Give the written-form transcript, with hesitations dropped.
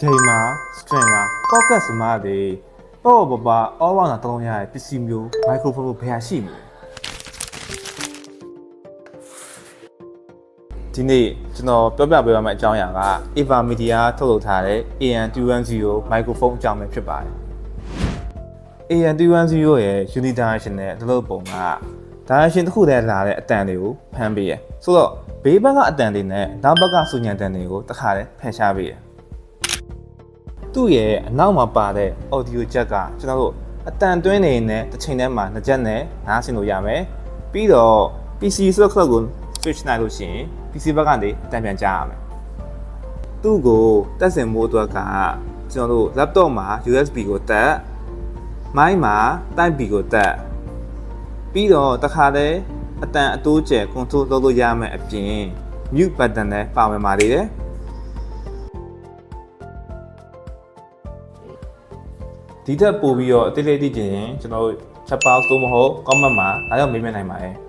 gamer streamer podcast မှာတွေပေါ့ပါ all round တာတောင်းရတဲ့ပစ္စည်းမျိုး microphone ကိုဘယ်ဟာရှိမလဲဒီနေ့ကျွန်တော်ပြောပြပေးရမယ့်အကြောင်းအရာက Eva Media ထုတ်လုပ်ထားတဲ့ AN210 microphone အကြောင်းပဲဖြစ်ပါတယ် AN210 ရဲ့ unidirectional အလုပ်ပုံက direction တစ်ခုတည်းလာတဲ့အတန်တွေကိုဖမ်းပေးရဆိုတော့ဘေးဘက်ကအတန်တွေနဲ့နောက်ဘက်ကဆူညံတန်တွေကိုတစ်ခါတည်းဖယ်ရှားပေးရသူ့ရဲ့အနောက်မှာပါတဲ့ audio jack ကကျွန်တော်တို့အတန်တွင်းနေနဲ့တစ်ချိန်တည်းမှာနှစ်ချက်နဲ့နားဆင်လို့ရမယ်ပြီးတော့ PC ဆိုတော့ကို switch နိုင်လို့ရှိရင် PC ဘက်ကနေအတန်ပြန်ကြားရမယ်သူ့ကိုတက်ဆင်မိုးအတွက်ကကျွန်တော်တို့ laptop မှာ USB ကိုတက်မိုင်းမှာတိုက် B ကိုတက်ပြီးတော့တစ်ခါတည်းအတန်အတိုးကျယ် control လုပ်လို့ရမယ်အပြင် mute button နဲ့ပါဝင်ပါသေးတယ်ဒီထက်ပိုပြီးတော့အသေးလေးသိချင်ရင်ကျွန်တော်တို့ chat box သို့မဟုတ် comment မှာအားရောက်မေးမြန်းနိုင်ပါတယ်